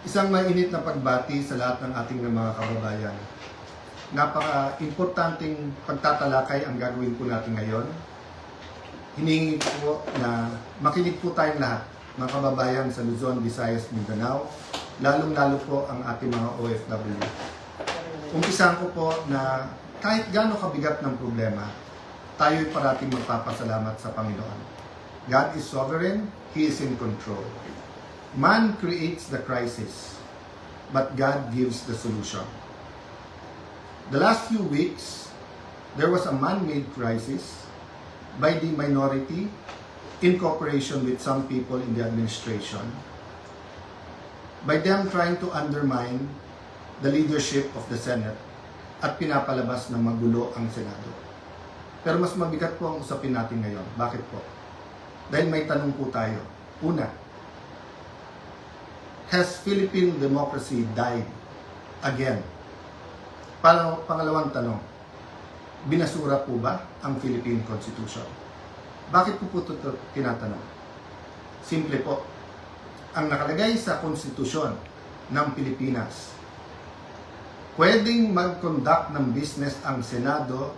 Isang mainit na pagbati sa lahat ng ating mga kababayan. Napaka-importanting pagtatalakay ang gagawin po natin ngayon. Hiningi po na makinig po tayong lahat, mga kababayan sa Luzon, Visayas, Mindanao, lalong-lalo po ang ating mga OFW. Umpisahan ko po na kahit gaano kabigat ng problema, tayo'y parating magpapasalamat sa Panginoon. God is sovereign, He is in control. Man creates the crisis, but God gives the solution. The last few weeks, there was a man-made crisis by the minority in cooperation with some people in the administration, by them trying to undermine the leadership of the Senate at pinapalabas na magulo ang Senado. Pero mas mabigat po ang usapin natin ngayon. Bakit po? Dahil may tanong po tayo. Una, has Philippine democracy died again? Pangalawang tanong, binasura po ba ang Philippine Constitution? Bakit po ito tinatanong? Simple po, ang nakalagay sa konstitusyon ng Pilipinas, pwedeng mag-conduct ng business ang Senado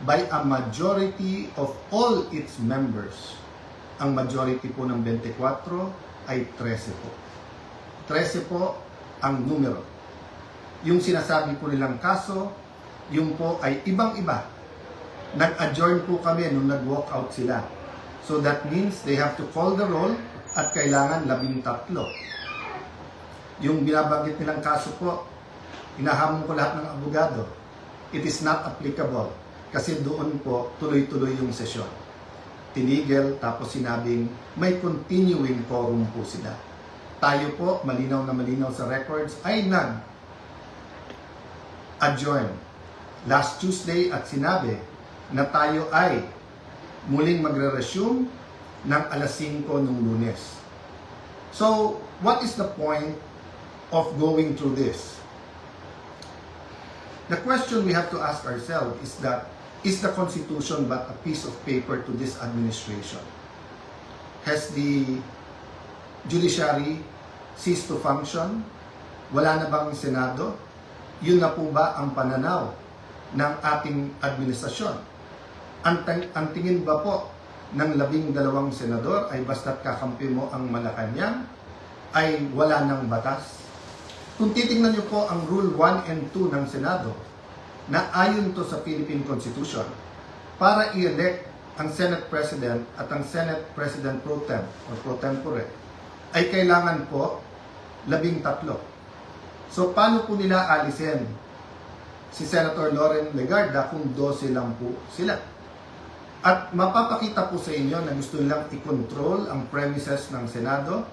by a majority of all its members. Ang majority po ng 24 ay 13 po. 13 po ang numero. Yung sinasabi po nilang kaso, yung po ay ibang-iba. Nag-adjourn po kami nung nag-walk out sila. So that means they have to call the roll at kailangan 13. Yung binabanggit nilang kaso po, hinahamon ko lahat ng abogado. It is not applicable kasi doon po tuloy-tuloy yung sesyon. Tinigil tapos sinabing may continuing quorum po sila. Tayo po, malinaw na malinaw sa records, ay nag-adjourn last Tuesday at sinabi na tayo ay muling magre-resume ng alas 5 ng Lunes. So, what is the point of going through this? The question we have to ask ourselves is that, is the Constitution but a piece of paper to this administration? Has the judiciary ceased to function? Wala na bang Senado? Yun na po ba ang pananaw ng ating administrasyon? Ang tingin ba po ng 12 senador ay basta't kakampi mo ang Malacanang ay wala ng batas? Kung titingnan niyo po ang Rule 1 and 2 ng Senado, na ayon to sa Philippine Constitution, para i-elect ang Senate President at ang Senate President Pro Tem or Pro Tempore, ay kailangan po 13. So, paano po nila alisin si Senator Loren Legarda kung 12 lang po sila? At mapapakita po sa inyo na gusto nilang i-control ang premises ng Senado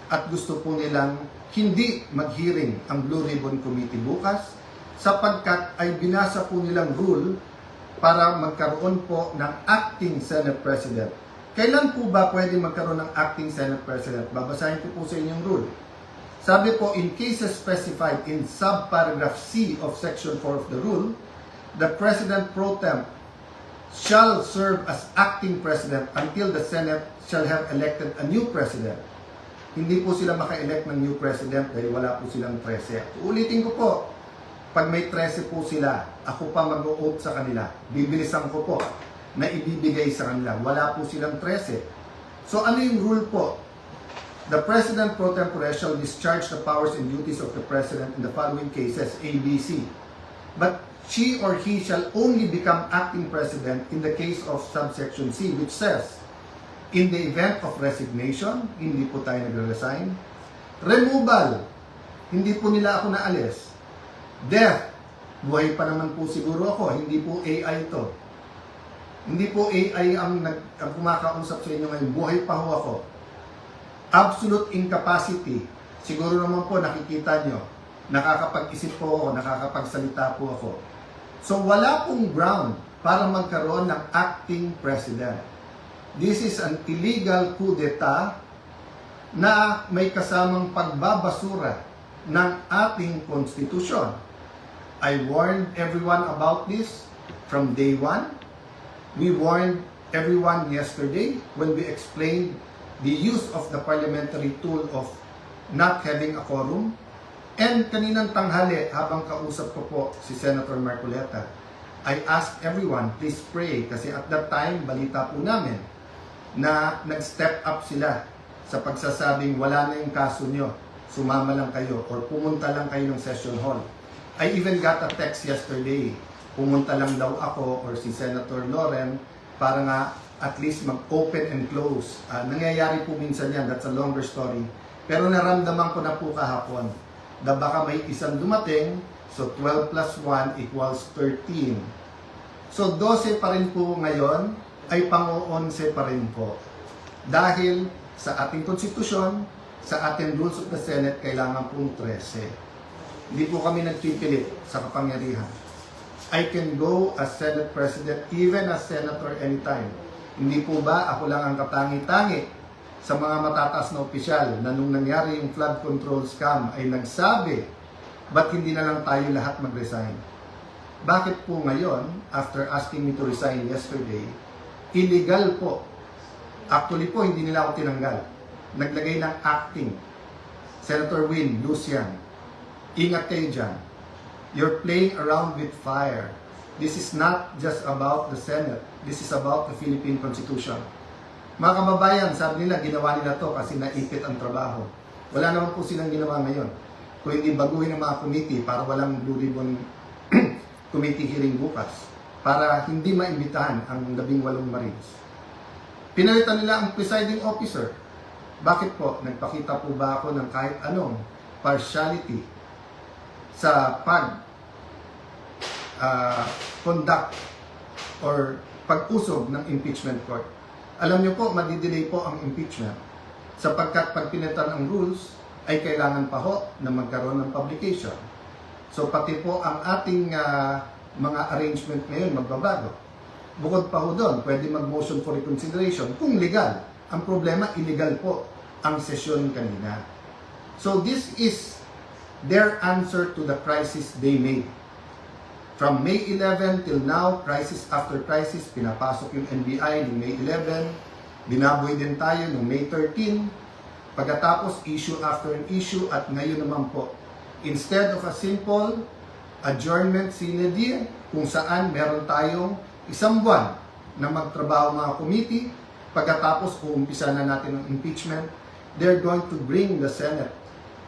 at gusto po nilang hindi mag-hearing ang Blue Ribbon Committee bukas sapagkat ay binasa po nilang rule para magkaroon po ng acting Senate President. Kailan po ba pwede magkaroon ng acting Senate President? Babasahin ko po sa inyong rule. Sabi po, in cases specified in subparagraph C of Section 4 of the rule, the President Pro Tem shall serve as acting President until the Senate shall have elected a new President. Hindi po sila maka-elect ng new President dahil wala po silang 13. Ulitin ko po, pag may 13 po sila, ako pa mag-o-oath sa kanila. Bibilisan ko po na ibibigay sa kanila. Wala po silang 13. So ano yung rule po? The President Pro Tempore shall discharge the powers and duties of the President in the following cases, A, B, C. But she or he shall only become acting President in the case of subsection C, which says, in the event of resignation, hindi po tayo nagre-resign. Removal, hindi po nila ako naalis. Death, buhay pa naman po siguro ako, hindi po AI to. Hindi po AI ang kumakausap sa inyo ngayon, buhay pa ho ako. Absolute incapacity, siguro naman po nakikita nyo, nakakapag-isip po ako, nakakapagsalita po ako. So wala pong ground para magkaroon ng acting president. This is an illegal coup d'etat na may kasamang pagbabasura ng ating konstitusyon. I warned everyone about this from day one. We warned everyone yesterday when we explained the use of the parliamentary tool of not having a quorum. And kaninang tanghali, habang kausap ko po si Senator Marcoleta, I asked everyone, please pray. Kasi at that time, balita po namin na nag-step up sila sa pagsasabing wala na yung kaso nyo, sumama lang kayo or pumunta lang kayo ng session hall. I even got a text yesterday, pumunta lang daw ako or si Senator Loren para nga at least mag-open and close. Nangyayari po minsan yan, that's a longer story. Pero naramdaman ko na po kahapon na baka may isang dumating, so 12 plus 1 equals 13. So 12 pa rin po ngayon, ay pang-11 pa rin po. Dahil sa ating konstitusyon, sa ating rules of the Senate, kailangan pong 13. Hindi po kami nagpipilit sa kapangyarihan. I can go as Senate President, even as Senator anytime. Hindi po ba ako lang ang katangi-tangi sa mga matataas na opisyal na nung nangyari yung flood control scam ay nagsabi, ba't hindi na lang tayo lahat mag-resign? Bakit po ngayon, after asking me to resign yesterday, illegal po. Actually po, hindi nila ako tinanggal. Naglagay ng acting. Senator Win, Lucian, ingat kayo dyan. You're playing around with fire. This is not just about the Senate. This is about the Philippine Constitution. Mga kababayan, sabi nila, ginawa nila to kasi naipit ang trabaho. Wala naman po silang ginawa ngayon. Kung hindi baguhin ang mga committee para walang Blue Ribbon committee hearing bukas. Para hindi maimbitahan ang 18 Marines. Pinalitan nila ang presiding officer. Bakit po? Nagpakita po ba ako ng kahit anong partiality sa conduct or pag-usog ng impeachment court? Alam niyo po, madidelay po ang impeachment sapagkat pag pinalitan ang rules ay kailangan pa ho na magkaroon ng publication. So pati po ang ating mga arrangement ngayon magbabago. Bukod pa ho doon, pwede mag-motion for reconsideration kung legal. Ang problema, illegal po ang sesyon kanina. So this is their answer to the crisis they made. From May 11 till now, crisis after crisis, pinapasok yung NBI noong May 11, binaboy din tayo noong May 13, pagkatapos issue after issue, at ngayon naman po, instead of a simple adjournment sine die, kung saan meron tayong isang buwan na magtrabaho mga committee, pagkatapos uumpisa na natin ang impeachment, they're going to bring the Senate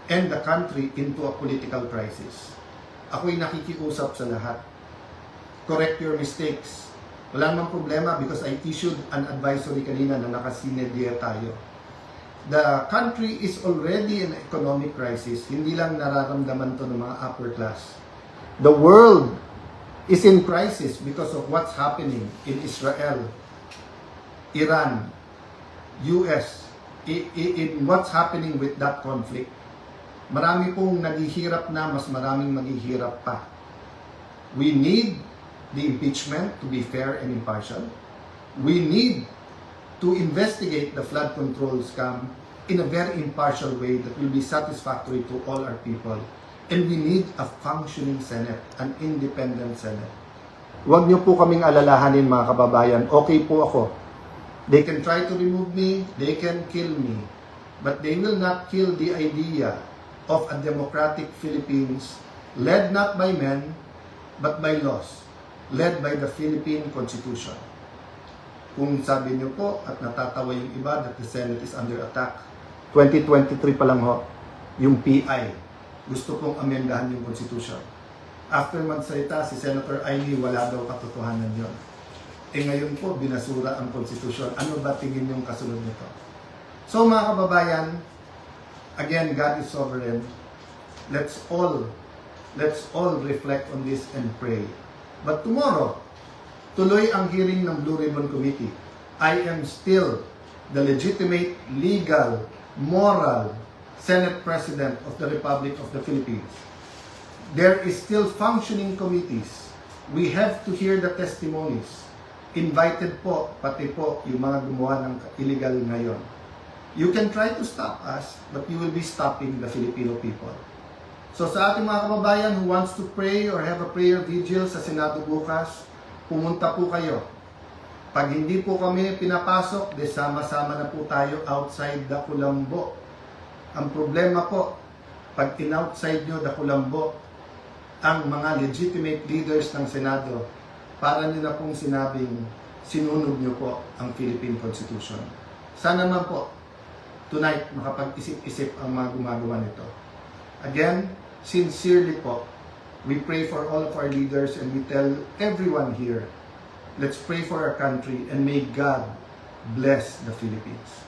and the country into a political crisis. Ako'y nakikiusap sa lahat. Correct your mistakes. Wala namang problema because I issued an advisory kanina na nakasinedya tayo. The country is already in economic crisis. Hindi lang nararamdaman to ng mga upper class. The world is in crisis because of what's happening in Israel, Iran, US, in what's happening with that conflict. Marami pong naghihirap na, mas maraming maghihirap pa. We need the impeachment to be fair and impartial. We need to investigate the flood control scam in a very impartial way that will be satisfactory to all our people. And we need a functioning Senate, an independent Senate. Huwag niyo po kaming alalahanin mga kababayan. Okay po ako. They can try to remove me, they can kill me, but they will not kill the idea of a democratic Philippines led not by men, but by laws, led by the Philippine Constitution. Kung sabi niyo po at natatawa yung iba that the Senate is under attack, 2023 pa lang ho, yung PI, gusto pong amendahan yung Constitution. After magsalita si Senator Aimee, wala daw katotohanan yon. Ngayon po, binasura ang Constitution. Ano ba tingin yung kasunod nito? So mga kababayan, again, God is sovereign. Let's all reflect on this and pray. But tomorrow, tuloy ang hearing ng Blue Ribbon Committee. I am still the legitimate, legal, moral Senate President of the Republic of the Philippines. There is still functioning committees. We have to hear the testimonies. Invited po, pati po yung mga gumawa ng illegal ngayon. You can try to stop us, but you will be stopping the Filipino people. So sa ating mga kababayan who wants to pray or have a prayer vigil sa Senado bukas, pumunta po kayo. Pag hindi po kami pinapasok, sama-sama na po tayo outside the Kulambo. Ang problema po, pag in-outside nyo the Kulambo, ang mga legitimate leaders ng Senado, para nila pong sinabing sinunod nyo po ang Philippine Constitution. Sana naman po, tonight, makapag-isip-isip ang mga gumagawa nito. Again, sincerely po, we pray for all of our leaders and we tell everyone here, let's pray for our country and may God bless the Philippines.